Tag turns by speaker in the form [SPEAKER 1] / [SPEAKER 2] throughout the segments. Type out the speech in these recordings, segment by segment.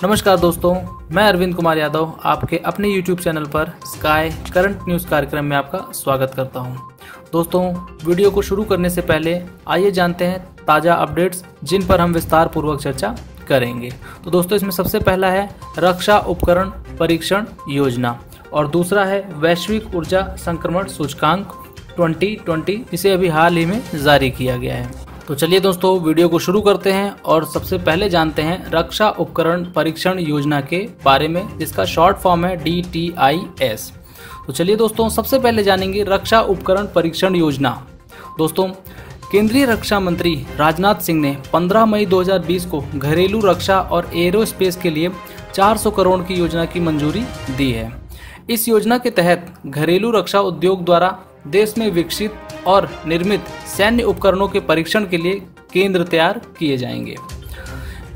[SPEAKER 1] नमस्कार दोस्तों, मैं अरविंद कुमार यादव आपके अपने YouTube चैनल पर स्काई करंट न्यूज़ कार्यक्रम में आपका स्वागत करता हूं। दोस्तों, वीडियो को शुरू करने से पहले आइए जानते हैं ताज़ा अपडेट्स जिन पर हम विस्तार पूर्वक चर्चा करेंगे। तो दोस्तों, इसमें सबसे पहला है रक्षा उपकरण परीक्षण योजना और दूसरा है वैश्विक ऊर्जा संक्रमण सूचकांक 2020 जिसे अभी हाल ही में जारी किया गया है। तो चलिए दोस्तों, वीडियो को शुरू करते हैं और सबसे पहले जानते हैं रक्षा उपकरण परीक्षण योजना के बारे में, जिसका शॉर्ट फॉर्म है DTIS। तो चलिए दोस्तों, सबसे पहले जानेंगे रक्षा उपकरण परीक्षण योजना। दोस्तों, केंद्रीय रक्षा मंत्री राजनाथ सिंह ने 15 मई 2020 को घरेलू रक्षा और एरोस्पेस के लिए 400 करोड़ की योजना की मंजूरी दी है। इस योजना के तहत घरेलू रक्षा उद्योग द्वारा देश में विकसित और निर्मित सैन्य उपकरणों के परीक्षण के लिए केंद्र तैयार किए जाएंगे।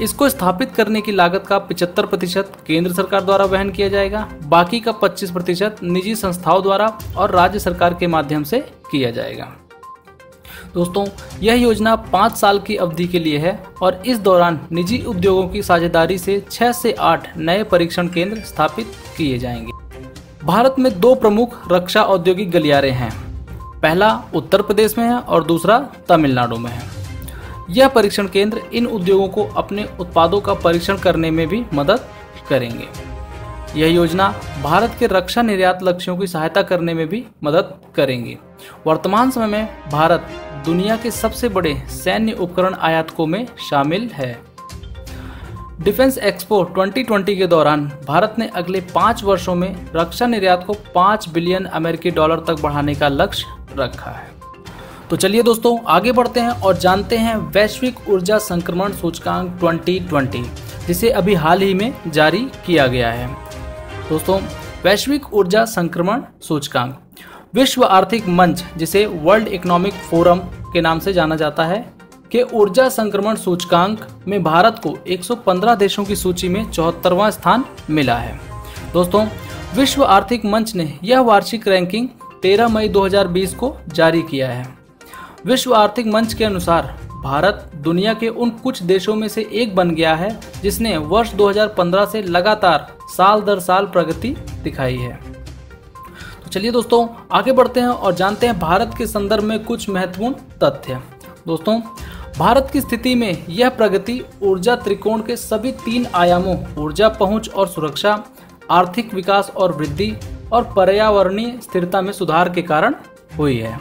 [SPEAKER 1] इसको स्थापित करने की लागत का 75% केंद्र सरकार द्वारा वहन किया जाएगा, बाकी का 25% निजी संस्थाओं द्वारा और राज्य सरकार के माध्यम से किया जाएगा। दोस्तों, यह योजना 5 साल की अवधि के लिए है और इस दौरान निजी उद्योगों की साझेदारी से 6 से 8 नए परीक्षण केंद्र स्थापित किए जाएंगे। भारत में 2 प्रमुख रक्षा औद्योगिक गलियारे हैं। पहला उत्तर प्रदेश में है और दूसरा तमिलनाडु में है। यह परीक्षण केंद्र इन उद्योगों को अपने उत्पादों का परीक्षण करने में भी मदद करेंगे। यह योजना भारत के रक्षा निर्यात लक्ष्यों की सहायता करने में भी मदद करेंगे। वर्तमान समय में भारत दुनिया के सबसे बड़े सैन्य उपकरण आयातकों में शामिल है। डिफेंस एक्सपो 2020 के दौरान भारत ने अगले 5 वर्षों में रक्षा निर्यात को $5 बिलियन अमेरिकी डॉलर तक बढ़ाने का लक्ष्य रखा है। तो चलिए दोस्तों, आगे बढ़ते हैं और जानते हैं वैश्विक ऊर्जा संक्रमण सूचकांक 2020 जिसे अभी हाल ही में जारी किया गया है। दोस्तों, वैश्विक ऊर्जा संक्रमण सूचकांक विश्व आर्थिक मंच जिसे वर्ल्ड इकोनॉमिक फोरम के नाम से जाना जाता है के ऊर्जा संक्रमण सूचकांक में भारत को 115 देशों की सूची में 74वां स्थान मिला है। दोस्तों, विश्व आर्थिक मंच ने यह वार्षिक रैंकिंग 13 मई 2020 को जारी किया है। विश्व आर्थिक मंच के अनुसार भारत दुनिया के उन कुछ देशों में से एक बन गया है जिसने वर्ष 2015 से लगातार साल दर साल प्रगति दिखाई है। तो चलिए दोस्तों, आगे बढ़ते हैं और जानते हैं भारत के संदर्भ में कुछ महत्वपूर्ण तथ्य। दोस्तों, भारत की स्थिति में यह प्रगति ऊर्जा त्रिकोण के सभी 3 आयामों ऊर्जा पहुंच और सुरक्षा, आर्थिक विकास और वृद्धि और पर्यावरणीय स्थिरता में सुधार के कारण हुई है।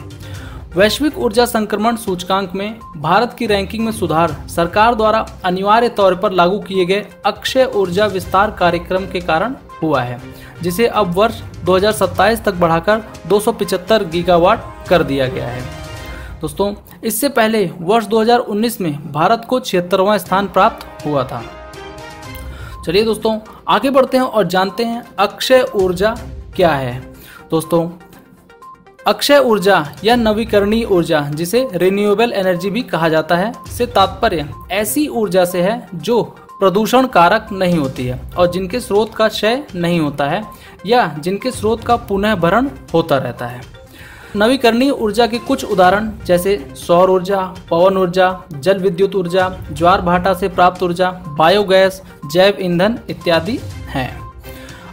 [SPEAKER 1] वैश्विक ऊर्जा संक्रमण सूचकांक में भारत की रैंकिंग में सुधार सरकार द्वारा अनिवार्य तौर पर लागू किए गए अक्षय ऊर्जा विस्तार कार्यक्रम के कारण हुआ है, जिसे अब वर्ष 2027 तक बढ़ाकर 275 गीगावाट कर दिया गया है। दोस्तों, इससे पहले वर्ष 2019 में भारत को 76वां स्थान प्राप्त हुआ था। चलिए दोस्तों, आगे बढ़ते हैं और जानते हैं अक्षय ऊर्जा क्या है। दोस्तों, अक्षय ऊर्जा या नवीकरणीय ऊर्जा जिसे रिन्यूएबल एनर्जी भी कहा जाता है से तात्पर्य ऐसी ऊर्जा से है जो प्रदूषण कारक नहीं होती है और जिनके स्रोत का क्षय नहीं होता है या जिनके स्रोत का पुनः भरण होता रहता है। नवीकरणीय ऊर्जा के कुछ उदाहरण जैसे सौर ऊर्जा, पवन ऊर्जा, जल विद्युत ऊर्जा, ज्वार भाटा से प्राप्त ऊर्जा, बायोगैस, जैव ईंधन इत्यादि हैं।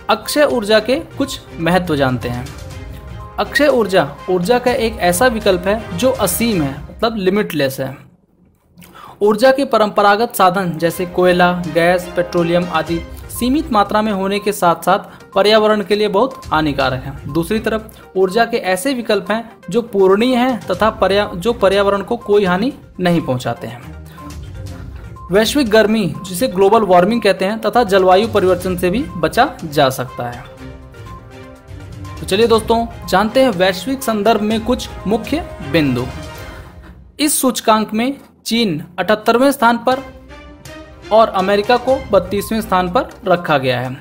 [SPEAKER 1] अक्षय ऊर्जा के कुछ महत्व जानते हैं। अक्षय ऊर्जा ऊर्जा का एक ऐसा विकल्प है जो असीम है, मतलब लिमिटलेस है। ऊर्जा के परंपरागत साधन जैसे कोयला, गैस, पेट्रोलियम आदि सीमित मात्रा में होने के साथ साथ पर्यावरण के लिए बहुत हानिकारक हैं। दूसरी तरफ ऊर्जा के ऐसे विकल्प हैं जो पूरणीय हैं तथा जो पर्यावरण को कोई हानि नहीं पहुंचाते हैं। वैश्विक गर्मी जिसे ग्लोबल वार्मिंग कहते हैं तथा जलवायु परिवर्तन से भी बचा जा सकता है। तो चलिए दोस्तों, जानते हैं वैश्विक संदर्भ में कुछ मुख्य बिंदु। इस सूचकांक में चीन 78वें स्थान पर और अमेरिका को 32वें स्थान पर रखा गया है।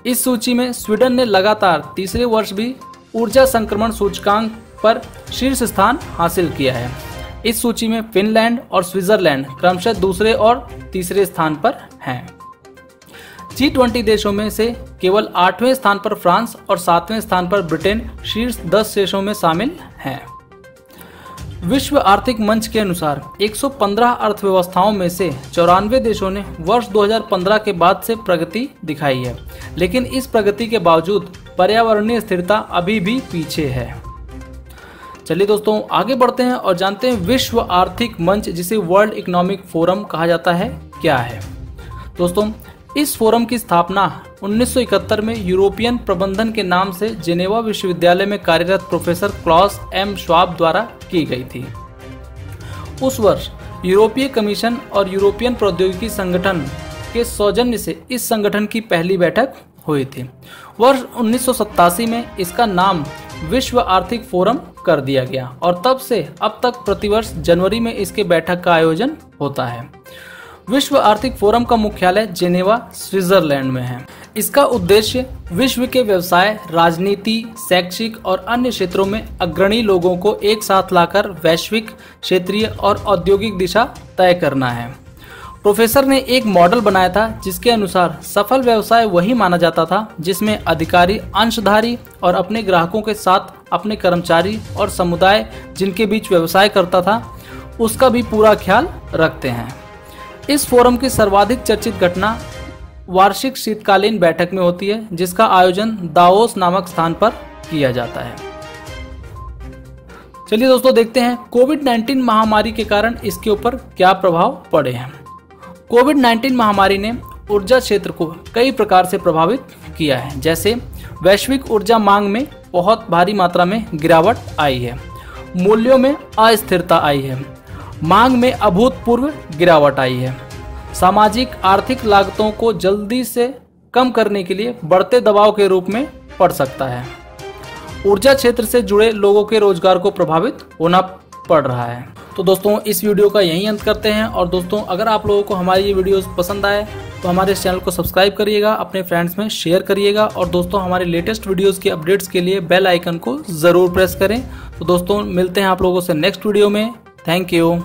[SPEAKER 1] इस सूची में स्वीडन ने लगातार तीसरे वर्ष भी ऊर्जा संक्रमण सूचकांक पर शीर्ष स्थान हासिल किया है। इस सूची में फिनलैंड और स्विट्जरलैंड क्रमशः दूसरे और तीसरे स्थान पर हैं। G20 देशों में से केवल 8वें स्थान पर फ्रांस और 7वें स्थान पर ब्रिटेन शीर्ष 10 देशों में शामिल हैं। विश्व आर्थिक मंच के अनुसार 115 अर्थव्यवस्थाओं में से 94 देशों ने वर्ष 2015 के बाद से प्रगति दिखाई है, लेकिन इस प्रगति के बावजूद पर्यावरणीय स्थिरता अभी भी पीछे है। चलिए दोस्तों आगे बढ़ते हैं और जानते हैं विश्व आर्थिक मंच, जिसे वर्ल्ड इकोनॉमिक फोरम कहा जाता है, क्या है। दोस्तों इस फोरम की स्थापना 1971 में यूरोपियन प्रबंधन के नाम से जेनेवा विश्वविद्यालय में कार्यरत प्रोफेसर क्लॉस एम श्वाब द्वारा की गई थी। उस वर्ष यूरोपीय कमीशन और यूरोपियन प्रौद्योगिकी संगठन के सौजन्य से इस संगठन की पहली बैठक हुई थी। वर्ष 1987 में इसका नाम विश्व आर्थिक फोरम कर दिया गया और तब से अब तक प्रतिवर्ष जनवरी में इसके बैठक का आयोजन होता है। विश्व आर्थिक फोरम का मुख्यालय जेनेवा, स्विट्जरलैंड में है। इसका उद्देश्य विश्व के व्यवसाय, राजनीति, शैक्षिक और अन्य क्षेत्रों में अग्रणी लोगों को एक साथ लाकर वैश्विक, क्षेत्रीय और औद्योगिक दिशा तय करना है। प्रोफेसर ने एक मॉडल बनाया था जिसके अनुसार सफल व्यवसाय वही माना जाता था जिसमें अधिकारी, अंशधारी और अपने ग्राहकों के साथ अपने कर्मचारी और समुदाय जिनके बीच व्यवसाय करता था उसका भी पूरा ख्याल रखते हैं। इस फोरम की सर्वाधिक चर्चित घटना वार्षिक शीतकालीन बैठक में होती है, जिसका आयोजन दावोस नामक स्थान पर किया जाता है। चलिए दोस्तों देखते हैं कोविड-19 महामारी के कारण इसके ऊपर क्या प्रभाव पड़े हैं। कोविड-19 महामारी ने ऊर्जा क्षेत्र को कई प्रकार से प्रभावित किया है, जैसे वैश्विक ऊर्जा मांग में बहुत भारी मात्रा में गिरावट आई है, मूल्यों में अस्थिरता आई है, मांग में अभूतपूर्व गिरावट आई है, सामाजिक आर्थिक लागतों को जल्दी से कम करने के लिए बढ़ते दबाव के रूप में पड़ सकता है, ऊर्जा क्षेत्र से जुड़े लोगों के रोजगार को प्रभावित होना पड़ रहा है। तो दोस्तों इस वीडियो का यहीं अंत करते हैं और दोस्तों अगर आप लोगों को हमारी ये वीडियोस पसंद आए तो हमारे इस चैनल को सब्सक्राइब करिएगा, अपने फ्रेंड्स में शेयर करिएगा और दोस्तों हमारे लेटेस्ट वीडियोस के अपडेट्स के लिए बेल आइकन को ज़रूर प्रेस करें। तो दोस्तों मिलते हैं आप लोगों से नेक्स्ट वीडियो में। Thank you.